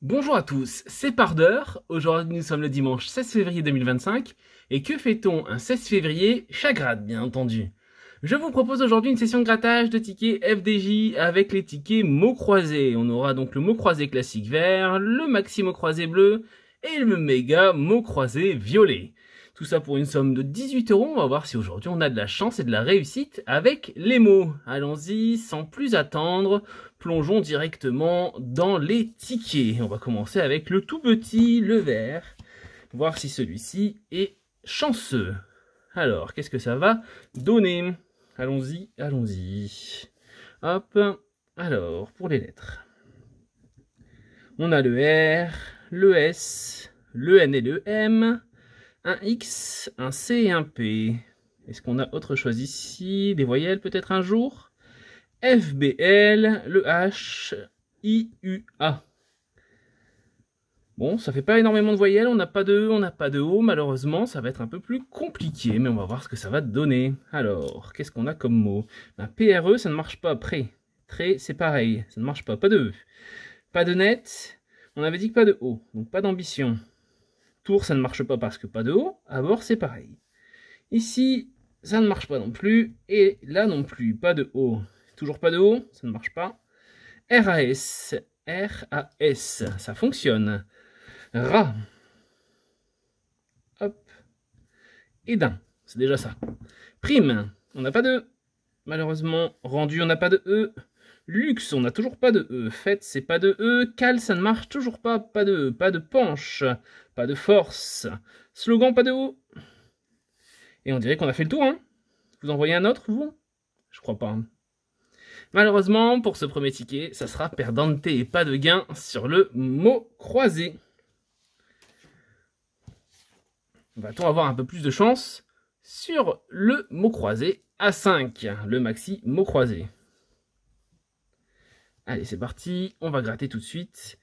Bonjour à tous, c'est Pardeur. Aujourd'hui nous sommes le dimanche 16 février 2025. Et que fait-on un 16 février? Chagrade, bien entendu. Je vous propose aujourd'hui une session de grattage de tickets FDJ avec les tickets mots croisés. On aura donc le mot croisé classique vert, le maxi mot croisé bleu et le méga mot croisé violet. Tout ça pour une somme de 18 €. On va voir si aujourd'hui on a de la chance et de la réussite avec les mots. Allons-y, sans plus attendre, plongeons directement dans les tickets. On va commencer avec le tout petit, le vert, voir si celui-ci est chanceux. Alors, qu'est-ce que ça va donner? Allons-y, allons-y. Hop, alors, pour les lettres. On a le R, le S, le N et le M, un X, un C et un P. Est-ce qu'on a autre chose ici? Des voyelles peut-être un jour? F, B, L, le H, I, U, A. Bon, ça fait pas énormément de voyelles, on n'a pas de E, on n'a pas de O, malheureusement, ça va être un peu plus compliqué, mais on va voir ce que ça va donner. Alors, qu'est-ce qu'on a comme mot? PRE, ça ne marche pas. Pré, c'est pareil, ça ne marche pas. Pas de E. Pas de net, on avait dit que pas de O, donc pas d'ambition. Tour, ça ne marche pas parce que pas de O. À bord, c'est pareil. Ici, ça ne marche pas non plus, et là non plus, pas de O. Toujours pas de O, ça ne marche pas. RAS, RAS, ça fonctionne. Rat. Hop. Et d'un, c'est déjà ça. Prime, on n'a pas de malheureusement. Rendu, on n'a pas de E. Luxe, on n'a toujours pas de E. Fête, c'est pas de E. Cal, ça ne marche toujours pas. Pas de E. Pas de penche. Pas de force. Slogan, pas de O. Et on dirait qu'on a fait le tour, hein. Vous en voyez un autre, vous? Je crois pas. Hein. Malheureusement, pour ce premier ticket, ça sera perdante et pas de gain sur le mot croisé. Va-t-on avoir un peu plus de chance sur le mot croisé A5, le maxi mot croisé? Allez, c'est parti. On va gratter tout de suite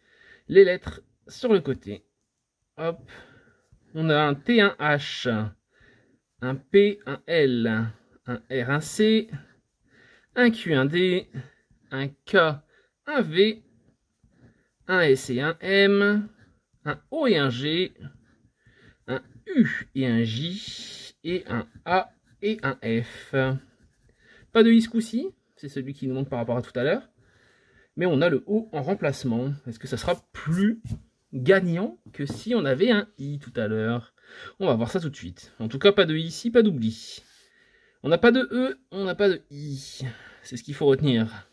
les lettres sur le côté. Hop. On a un T, un H, un P, un L, un R, un C, un Q, un D, un K, un V, un S et un M, un O et un G, un U et un J, et un A et un F. Pas de I ce coup-ci, c'est celui qui nous manque par rapport à tout à l'heure. Mais on a le O en remplacement. Est-ce que ça sera plus gagnant que si on avait un I tout à l'heure? On va voir ça tout de suite. En tout cas, pas de I ici, pas d'oubli. On n'a pas de E, on n'a pas de I. C'est ce qu'il faut retenir.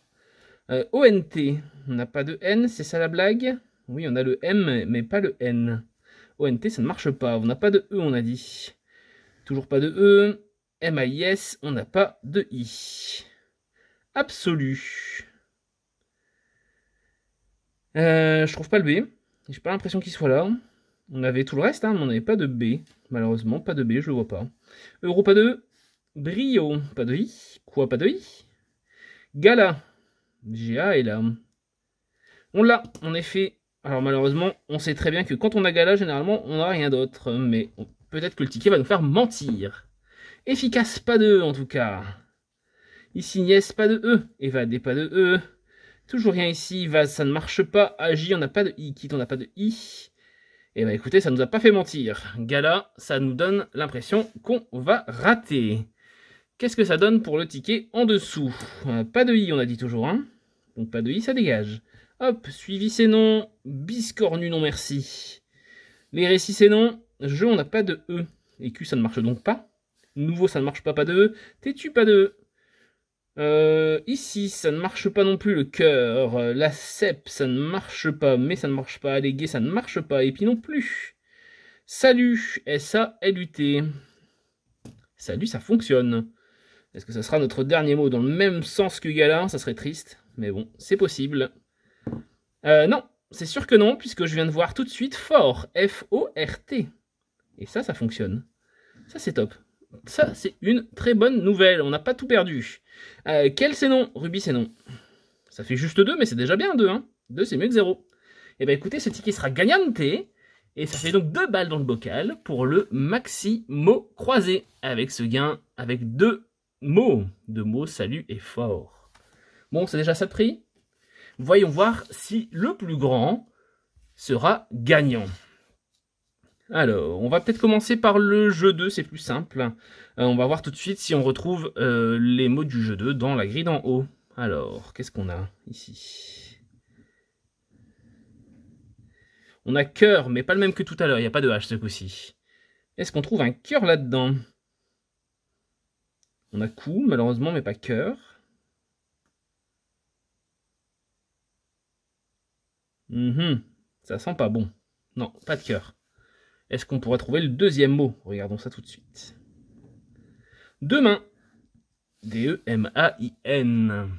ONT, on n'a pas de N, c'est ça la blague? Oui, on a le M, mais pas le N. ONT, ça ne marche pas. On n'a pas de E, on a dit. Toujours pas de E. MAIS, on n'a pas de I. Absolu. Je trouve pas le B. J'ai pas l'impression qu'il soit là. On avait tout le reste, hein, mais on n'avait pas de B. Malheureusement, pas de B, je le vois pas. Euro, pas de E. Brio, pas de I. Quoi, pas de I? Gala. GA est là. On l'a, en effet. Alors malheureusement, on sait très bien que quand on a Gala, généralement, on n'a rien d'autre. Mais peut-être que le ticket va nous faire mentir. Efficace, pas de E en tout cas. Ici, Niès, pas de E. Évadé, pas de E. Toujours rien ici. Vase, ça ne marche pas. Agi, on n'a pas de I. Kit, on n'a pas de I. Et bah écoutez, ça nous a pas fait mentir. Gala, ça nous donne l'impression qu'on va rater. Qu'est-ce que ça donne pour le ticket en dessous? Pas de I, on a dit toujours, hein. Donc pas de I, ça dégage. Hop, suivi c'est non. Biscornu, non merci. Les récits c'est non. Jeu, on n'a pas de E. Et Q, ça ne marche donc pas. Nouveau, ça ne marche pas, pas de E. Têtu, pas de E. Ici, ça ne marche pas non plus, le cœur. La cep, ça ne marche pas, mais ça ne marche pas. Allégué, ça ne marche pas. Et puis non plus. Salut, S-A-L-U-T. Salut, ça fonctionne. Est-ce que ça sera notre dernier mot dans le même sens que Gala? Ça serait triste, mais bon, c'est possible. Non, c'est sûr que non, puisque je viens de voir tout de suite fort. F-O-R-T. Et ça fonctionne. Ça, c'est top. Ça, c'est une très bonne nouvelle. On n'a pas tout perdu. Quel c'est non? Ruby, c'est non. Ça fait juste 2, mais c'est déjà bien 2. Hein. 2, c'est mieux que 0. Et bien écoutez, ce ticket sera gagnante. Et ça fait donc 2 balles dans le bocal pour le maxi mot croisé. Avec ce gain, avec 2 mots. 2 mots, salut et fort. Bon, c'est déjà ça de prix. Voyons voir si le plus grand sera gagnant. Alors, on va peut-être commencer par le jeu 2, c'est plus simple. On va voir tout de suite si on retrouve les mots du jeu 2 dans la grille d'en haut. Alors, qu'est-ce qu'on a ici? On a cœur, mais pas le même que tout à l'heure, il n'y a pas de H ce coup-ci. Est-ce qu'on trouve un cœur là-dedans? On a coup, malheureusement, mais pas cœur. Ça sent pas bon. Non, pas de cœur. Est-ce qu'on pourrait trouver le deuxième mot? Regardons ça tout de suite. Demain. D-E-M-A-I-N.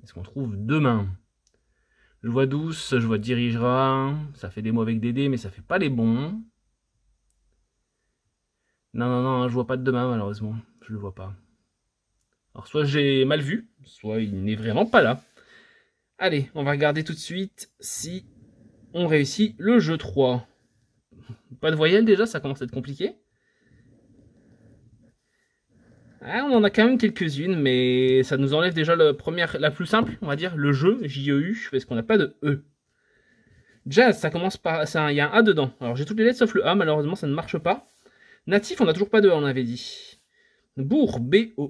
Est-ce qu'on trouve demain? Je vois douce, je vois dirigera. Ça fait des mots avec des D, mais ça fait pas les bons. Non, non, non, je vois pas de demain, malheureusement. Je le vois pas. Alors, soit j'ai mal vu, soit il n'est vraiment pas là. Allez, on va regarder tout de suite si on réussit le jeu 3. Pas de voyelle déjà, ça commence à être compliqué. Ah, on en a quand même quelques-unes, mais ça nous enlève déjà la plus simple, on va dire, le jeu, J-E-U, parce qu'on n'a pas de E. Jazz, ça commence par... il y a un A dedans. Alors j'ai toutes les lettres sauf le A, malheureusement ça ne marche pas. Natif, on n'a toujours pas de A, on avait dit. Bourg, B-O-U-R-G-S.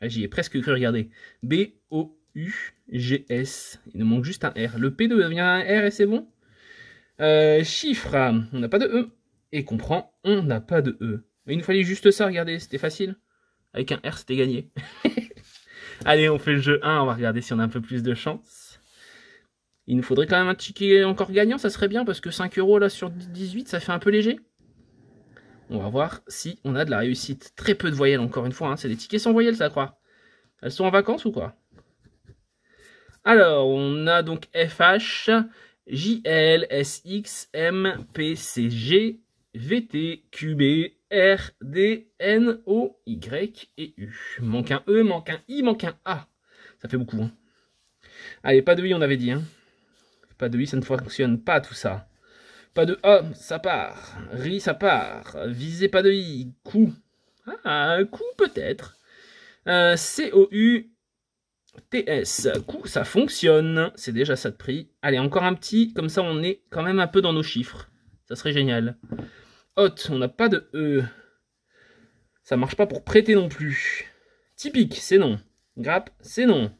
Ah, j'y ai presque cru regarder. B-O-U-G-S. Il nous manque juste un R. Le P devient un R et c'est bon. Chiffre, on n'a pas de E. Et comprend, on n'a pas de E. Mais il nous fallait juste ça, regardez, c'était facile. Avec un R, c'était gagné. Allez, on fait le jeu 1, on va regarder si on a un peu plus de chance. Il nous faudrait quand même un ticket encore gagnant, ça serait bien, parce que 5 € là sur 18, ça fait un peu léger. On va voir si on a de la réussite. Très peu de voyelles, encore une fois, hein. C'est des tickets sans voyelles, ça à croire. Elles sont en vacances ou quoi? Alors, on a donc FH, JL, SX, M, PC, G, VT, QB, R, D, N, O, Y et U. Manque un E, manque un I, manque un A. Ça fait beaucoup, hein. Allez, pas de I, on avait dit, hein. Pas de I, ça ne fonctionne pas, tout ça. Pas de A, ça part. Ri, ça part. Visez, pas de I. Coup. Ah, coup, peut-être. C-O-U-T-S. Coup, ça fonctionne. C'est déjà ça de prix. Allez, encore un petit. Comme ça, on est quand même un peu dans nos chiffres. Ça serait génial. Hot, on n'a pas de E. Ça marche pas pour prêter non plus. Typique, c'est non. Grappe, c'est non.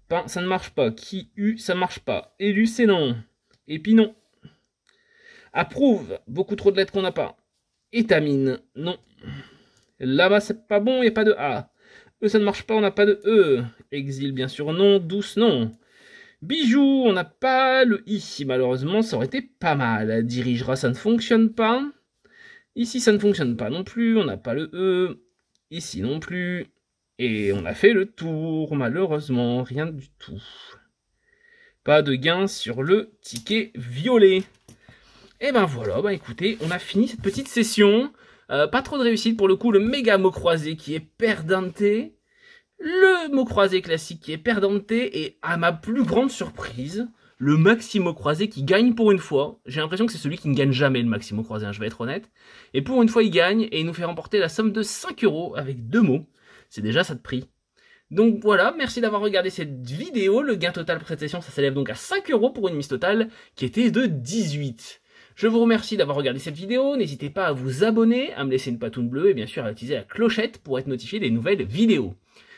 Pain, ça ne marche pas. Qui-U, ça marche pas. Élu, c'est non. Épi, non. Approuve, beaucoup trop de lettres qu'on n'a pas. Étamine, non. Là-bas, c'est pas bon, il n'y a pas de A. E, ça ne marche pas, on n'a pas de E. Exil, bien sûr, non. Douce, non. Bijou, on n'a pas le I. Malheureusement, ça aurait été pas mal. Dirigera, ça ne fonctionne pas. Ici, ça ne fonctionne pas non plus. On n'a pas le E. Ici non plus. Et on a fait le tour. Malheureusement, rien du tout. Pas de gain sur le ticket violet. Et ben voilà, bah écoutez, on a fini cette petite session. Pas trop de réussite pour le coup. Le méga mot croisé qui est perdante. Le mot croisé classique qui est perdante. Et à ma plus grande surprise, le maximo croisé qui gagne pour une fois. J'ai l'impression que c'est celui qui ne gagne jamais, le maximo croisé, hein, je vais être honnête. Et pour une fois, il gagne et il nous fait remporter la somme de 5 € avec 2 mots. C'est déjà ça de prix. Donc voilà, merci d'avoir regardé cette vidéo. Le gain total pour cette session, ça s'élève donc à 5 € pour une mise totale qui était de 18. Je vous remercie d'avoir regardé cette vidéo. N'hésitez pas à vous abonner, à me laisser une patoune bleue et bien sûr à utiliser la clochette pour être notifié des nouvelles vidéos.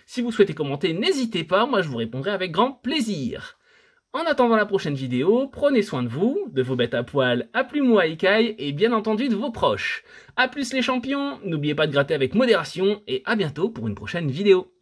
Si vous souhaitez commenter, n'hésitez pas, moi je vous répondrai avec grand plaisir. En attendant la prochaine vidéo, prenez soin de vous, de vos bêtes à poil, à plumeaux ou à écailles et bien entendu de vos proches. A plus les champions, n'oubliez pas de gratter avec modération et à bientôt pour une prochaine vidéo.